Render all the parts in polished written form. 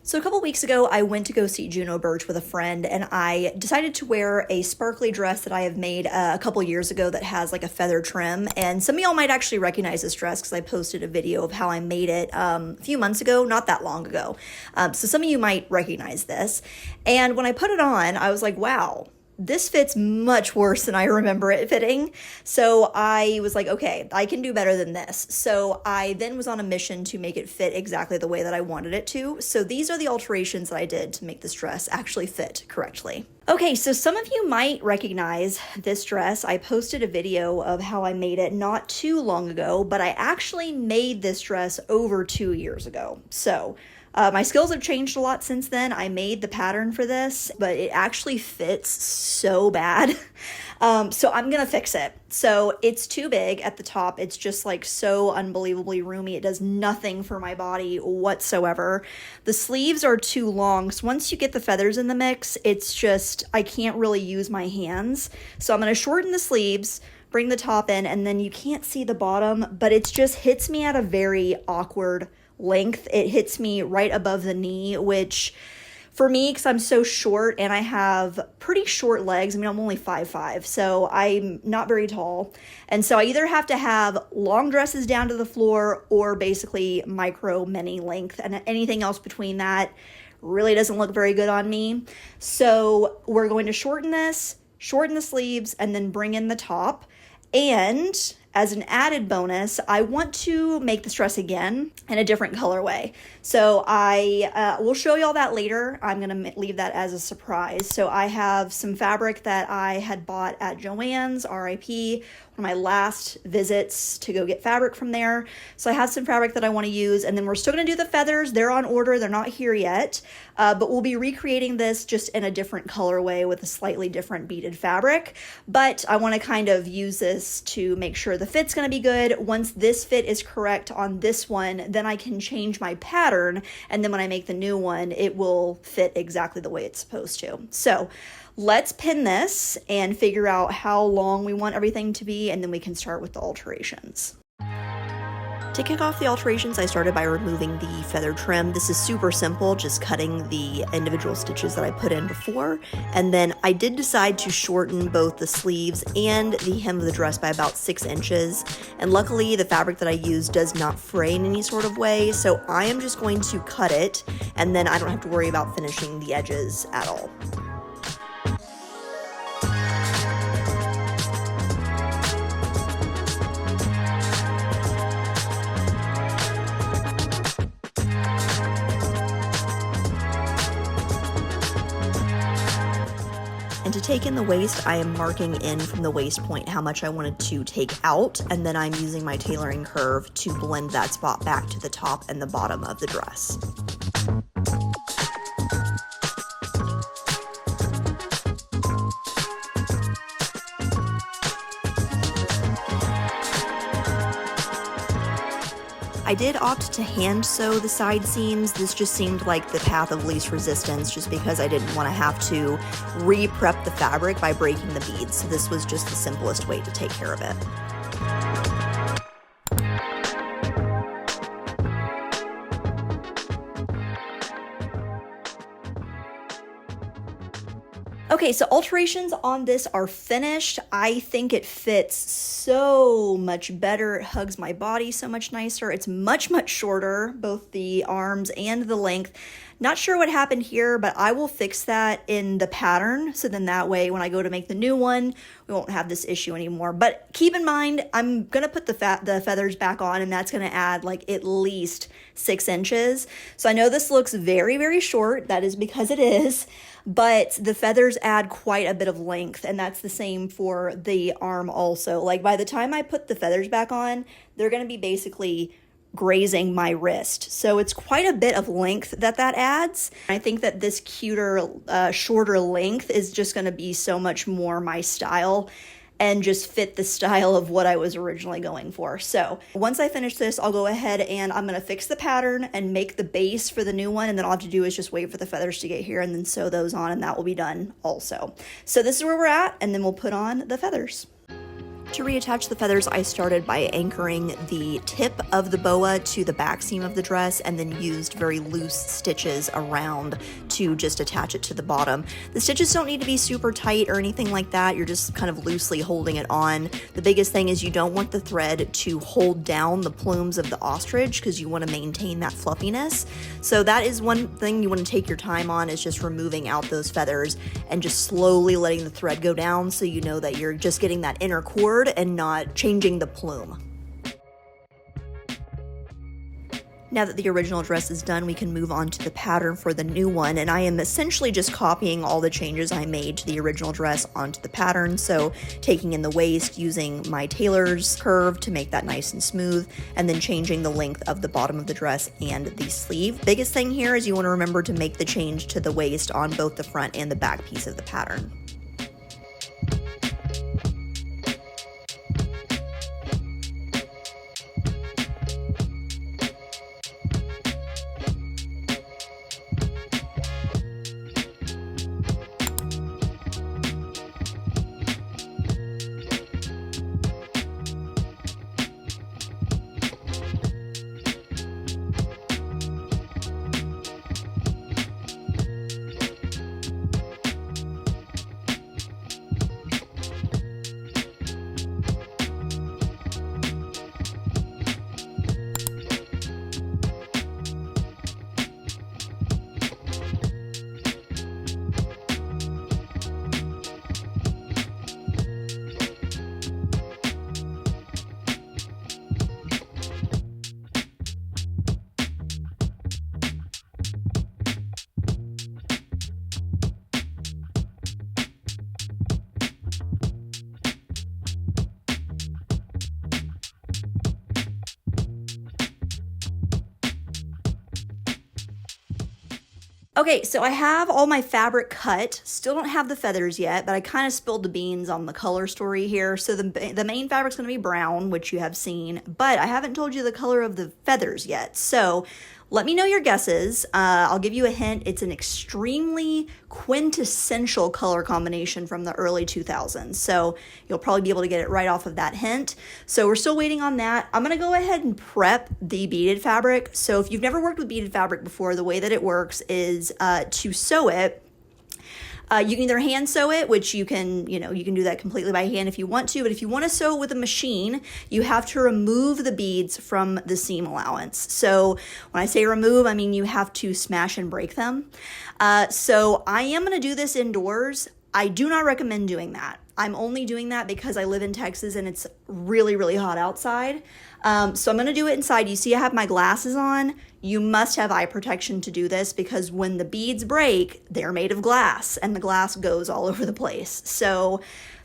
So a couple weeks ago, I went to go see Juno Birch with a friend, and I decided to wear a sparkly dress that I have made a couple years ago that has like a feather trim. And some of y'all might actually recognize this dress because I posted a video of how I made it a few months ago, not that long ago. So some of you might recognize this. And when I put it on, I was like, wow, this fits much worse than I remember it fitting. So I was like, okay, I can do better than this. So I then was on a mission to make it fit exactly the way that I wanted it to. So these are the alterations that I did to make this dress actually fit correctly. Okay, so some of you might recognize this dress. I posted a video of how I made it not too long ago, but I actually made this dress over 2 years ago. So my skills have changed a lot since then. I made the pattern for this, but it actually fits so bad. So I'm gonna fix it. So it's too big at the top. It's just like so unbelievably roomy. It does nothing for my body whatsoever. The sleeves are too long. So once you get the feathers in the mix, it's just, I can't really use my hands. So I'm gonna shorten the sleeves, bring the top in, and then you can't see the bottom, but it just hits me at a very awkward length. It hits me right above the knee, which for me, because I'm so short and I have pretty short legs, I mean, I'm only 5'5", so I'm not very tall. And so I either have to have long dresses down to the floor or basically micro mini length, and anything else between that really doesn't look very good on me. So we're going to shorten this, shorten the sleeves, and then bring in the top. And as an added bonus, I want to make this dress again in a different colorway. So I will show you all that later. I'm going to leave that as a surprise. So I have some fabric that I had bought at Joann's, RIP, one of my last visits to go get fabric from there. So I have some fabric that I want to use, and then we're still going to do the feathers. They're on order. They're not here yet, but we'll be recreating this just in a different colorway with a slightly different beaded fabric. But I want to kind of use this to make sure the fit's going to be good. Once this fit is correct on this one, then I can change my pattern, and then when I make the new one, it will fit exactly the way it's supposed to. So let's pin this and figure out how long we want everything to be, and then we can start with the alterations. To kick off the alterations, I started by removing the feather trim. This is super simple, just cutting the individual stitches that I put in before. And then I did decide to shorten both the sleeves and the hem of the dress by about 6 inches. And luckily, the fabric that I used does not fray in any sort of way. So I am just going to cut it, and then I don't have to worry about finishing the edges at all. And to take in the waist, I am marking in from the waist point how much I wanted to take out, and then I'm using my tailoring curve to blend that spot back to the top and the bottom of the dress. I did opt to hand sew the side seams. This just seemed like the path of least resistance, just because I didn't want to have to re-prep the fabric by breaking the beads. So this was just the simplest way to take care of it. Okay, so alterations on this are finished. I think it fits so much better. It hugs my body so much nicer. It's much, much shorter, both the arms and the length. Not sure what happened here, but I will fix that in the pattern. So then that way, when I go to make the new one, we won't have this issue anymore. But keep in mind, I'm gonna put the feathers back on, and that's gonna add like at least 6 inches. So I know this looks very, very short. That is because it is. But the feathers add quite a bit of length, and that's the same for the arm also. Like by the time I put the feathers back on, they're gonna be basically grazing my wrist. So it's quite a bit of length that adds. I think that this cuter, shorter length is just gonna be so much more my style and just fit the style of what I was originally going for. So once I finish this, I'll go ahead and I'm gonna fix the pattern and make the base for the new one, and then all I have to do is just wait for the feathers to get here and then sew those on, and that will be done also. So this is where we're at, and then we'll put on the feathers. To reattach the feathers, I started by anchoring the tip of the boa to the back seam of the dress and then used very loose stitches around to just attach it to the bottom. The stitches don't need to be super tight or anything like that. You're just kind of loosely holding it on. The biggest thing is you don't want the thread to hold down the plumes of the ostrich because you want to maintain that fluffiness. So that is one thing you want to take your time on, is just removing out those feathers and just slowly letting the thread go down so you know that you're just getting that inner cord and not changing the plume. Now that the original dress is done, we can move on to the pattern for the new one, and I am essentially just copying all the changes I made to the original dress onto the pattern. So taking in the waist, using my tailor's curve to make that nice and smooth, and then changing the length of the bottom of the dress and the sleeve. Biggest thing here is you want to remember to make the change to the waist on both the front and the back piece of the pattern. Okay, so I have all my fabric cut. Still don't have the feathers yet, but I kind of spilled the beans on the color story here. So the main fabric's going to be brown, which you have seen, but I haven't told you the color of the feathers yet. So let me know your guesses. I'll give you a hint. It's an extremely quintessential color combination from the early 2000s. So you'll probably be able to get it right off of that hint. So we're still waiting on that. I'm gonna go ahead and prep the beaded fabric. So if you've never worked with beaded fabric before, the way that it works is to sew it. You can either hand sew it, which you can do that completely by hand if you want to, but if you want to sew it with a machine, you have to remove the beads from the seam allowance. So when I say remove, I mean you have to smash and break them. So I am going to do this indoors. I do not recommend doing that. I'm only doing that because I live in Texas and it's really, really hot outside. So I'm going to do it inside. You see I have my glasses on. You must have eye protection to do this because when the beads break, they're made of glass and the glass goes all over the place. So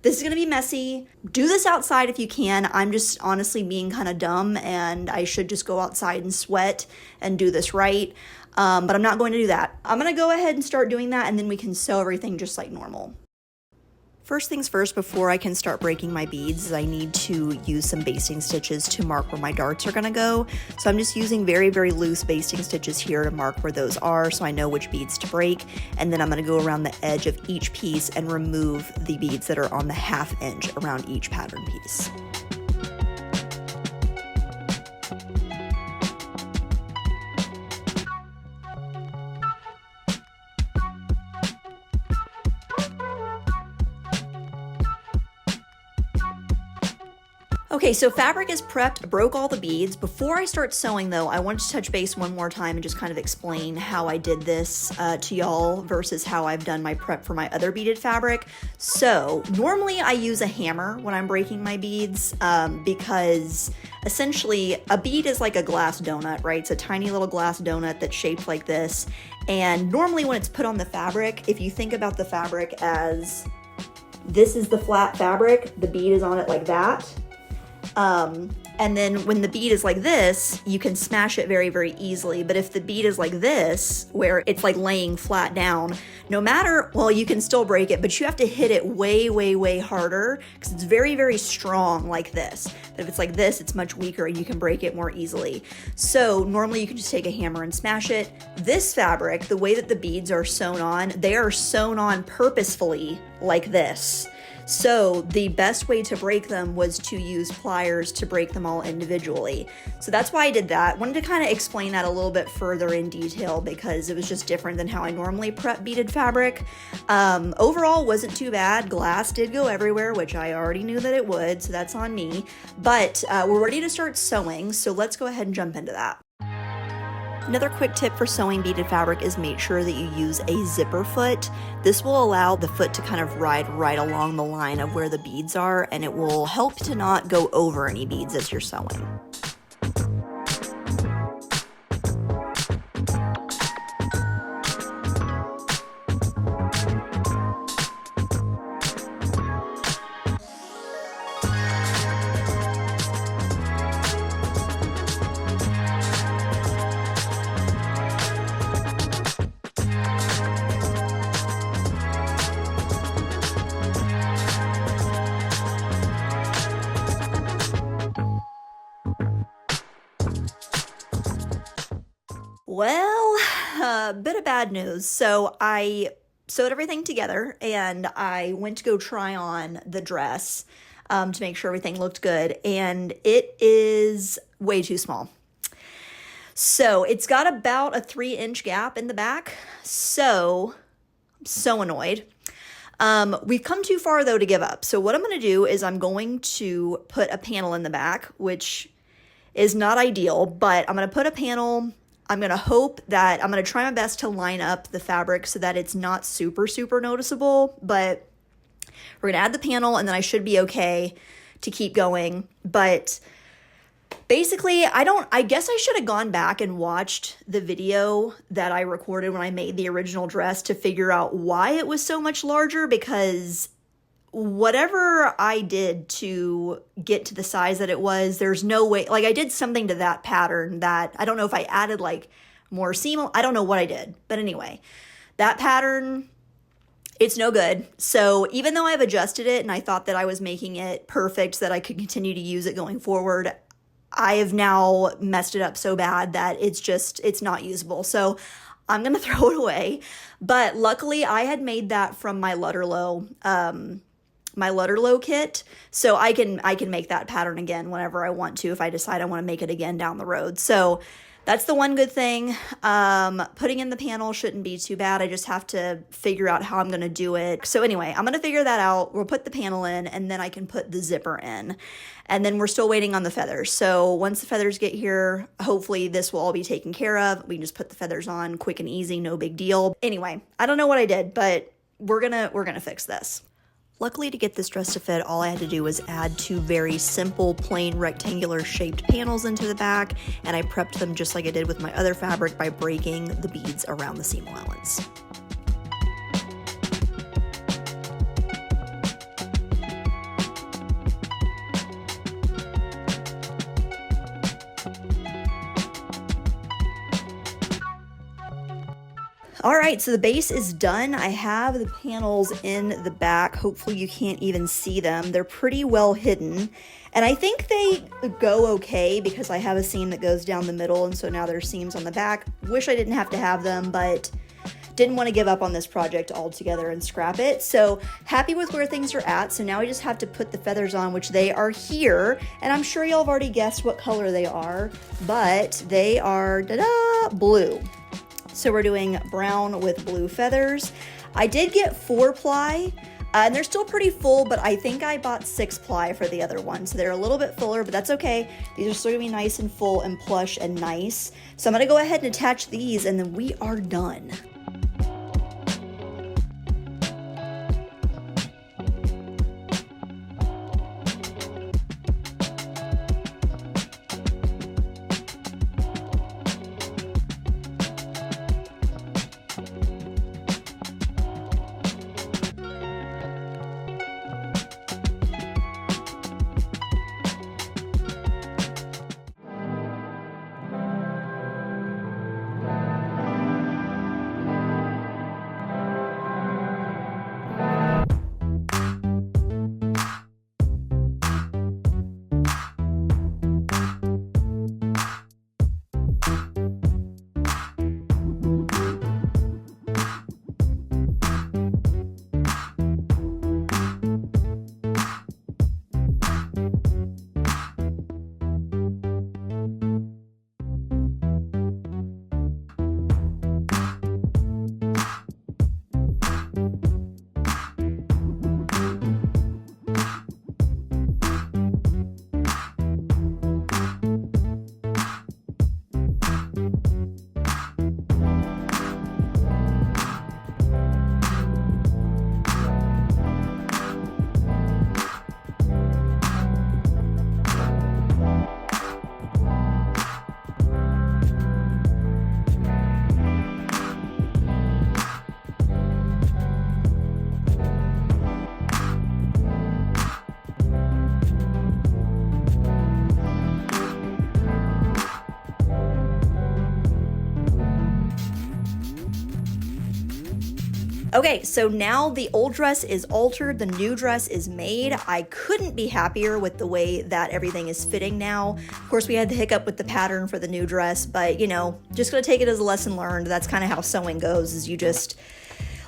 this is going to be messy. Do this outside if you can. I'm just honestly being kind of dumb and I should just go outside and sweat and do this right. But I'm not going to do that. I'm going to go ahead and start doing that and then we can sew everything just like normal. First things first, before I can start breaking my beads, is I need to use some basting stitches to mark where my darts are gonna go. So I'm just using very, very loose basting stitches here to mark where those are so I know which beads to break. And then I'm gonna go around the edge of each piece and remove the beads that are on the 1/2 inch around each pattern piece. Okay, so fabric is prepped, broke all the beads. Before I start sewing though, I wanted to touch base one more time and just kind of explain how I did this to y'all versus how I've done my prep for my other beaded fabric. So normally I use a hammer when I'm breaking my beads because essentially a bead is like a glass donut, right? It's a tiny little glass donut that's shaped like this. And normally when it's put on the fabric, if you think about the fabric as this is the flat fabric, the bead is on it like that. And then when the bead is like this, you can smash it very, very easily. But if the bead is like this, where it's like laying flat down, no matter, well, you can still break it, but you have to hit it way, way, way harder because it's very, very strong like this. But if it's like this, it's much weaker and you can break it more easily. So normally you can just take a hammer and smash it. This fabric, the way that the beads are sewn on, they are sewn on purposefully like this. So the best way to break them was to use pliers to break them all individually. So that's why I did that. Wanted to kind of explain that a little bit further in detail because it was just different than how I normally prep beaded fabric. Overall, wasn't too bad. Glass did go everywhere, which I already knew that it would, so that's on me. But we're ready to start sewing, so let's go ahead and jump into that. Another quick tip for sewing beaded fabric is make sure that you use a zipper foot. This will allow the foot to kind of ride right along the line of where the beads are, and it will help to not go over any beads as you're sewing. Well, a bit of bad news. So I sewed everything together and I went to go try on the dress to make sure everything looked good, and it is way too small. So it's got about a 3-inch gap in the back. So I'm so annoyed. We've come too far though to give up. So what I'm going to do is I'm going to put a panel in the back, which is not ideal, but I'm going to put a panel. I'm going to hope that I'm going to try my best to line up the fabric so that it's not super, super noticeable, but we're going to add the panel and then I should be okay to keep going. But basically, I guess I should have gone back and watched the video that I recorded when I made the original dress to figure out why it was so much larger, because whatever I did to get to the size that it was, there's no way, like I did something to that pattern that I don't know if I added like more seam, I don't know what I did, but anyway, that pattern, it's no good. So even though I've adjusted it and I thought that I was making it perfect so that I could continue to use it going forward, I have now messed it up so bad that it's not usable. So I'm going to throw it away. But luckily I had made that from my Lutterloh kit, so I can make that pattern again whenever I want to if I decide I want to make it again down the road. So that's the one good thing. Putting in the panel shouldn't be too bad. I just have to figure out how I'm going to do it. So anyway, I'm going to figure that out. We'll put the panel in and then I can put the zipper in. And then we're still waiting on the feathers. So once the feathers get here, hopefully this will all be taken care of. We can just put the feathers on quick and easy, no big deal. Anyway, I don't know what I did, but we're gonna fix this. Luckily, to get this dress to fit, all I had to do was add 2 very simple, plain, rectangular shaped panels into the back, and I prepped them just like I did with my other fabric by breaking the beads around the seam allowance. All right, so the base is done. I have the panels in the back. Hopefully you can't even see them. They're pretty well hidden. And I think they go okay because I have a seam that goes down the middle, and so now there's seams on the back. Wish I didn't have to have them, but didn't want to give up on this project altogether and scrap it. So happy with where things are at. So now we just have to put the feathers on, which they are here. And I'm sure y'all have already guessed what color they are, but they are, blue. So we're doing brown with blue feathers. I did get 4-ply, and they're still pretty full, but I think I bought 6-ply for the other one. So they're a little bit fuller, but that's okay. These are still gonna be nice and full and plush and nice. So I'm gonna go ahead and attach these and then we are done. Okay, so now the old dress is altered, the new dress is made. I couldn't be happier with the way that everything is fitting now. Of course, we had the hiccup with the pattern for the new dress, but you know, just gonna take it as a lesson learned. That's kind of how sewing goes, is you just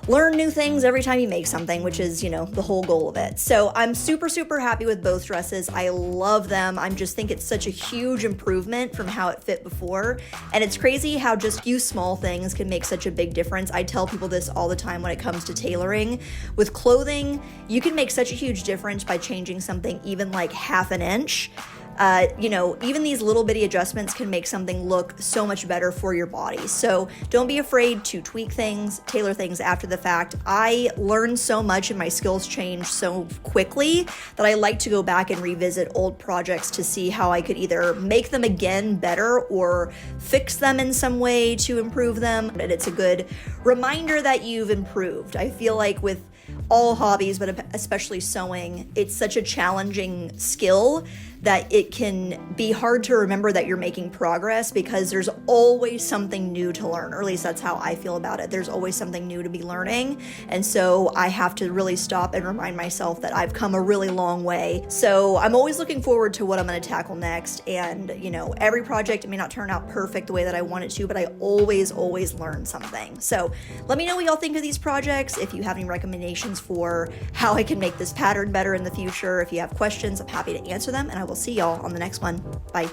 learn new things every time you make something, which is, you know, the whole goal of it. So I'm super, super happy with both dresses. I love them. I just think it's such a huge improvement from how it fit before. And it's crazy how just few small things can make such a big difference. I tell people this all the time when it comes to tailoring. With clothing, you can make such a huge difference by changing something even like half an inch. You know, even these little bitty adjustments can make something look so much better for your body. So don't be afraid to tweak things, tailor things after the fact. I learned so much and my skills change so quickly that I like to go back and revisit old projects to see how I could either make them again better or fix them in some way to improve them. And it's a good reminder that you've improved. I feel like with all hobbies, but especially sewing, it's such a challenging skill that it can be hard to remember that you're making progress because there's always something new to learn, or at least that's how I feel about it. There's always something new to be learning. And so I have to really stop and remind myself that I've come a really long way. So I'm always looking forward to what I'm going to tackle next. And, you know, every project may not turn out perfect the way that I want it to, but I always learn something. So let me know what y'all think of these projects. If you have any recommendations for how I can make this pattern better in the future, if you have questions, I'm happy to answer them, and I will see y'all on the next one. Bye.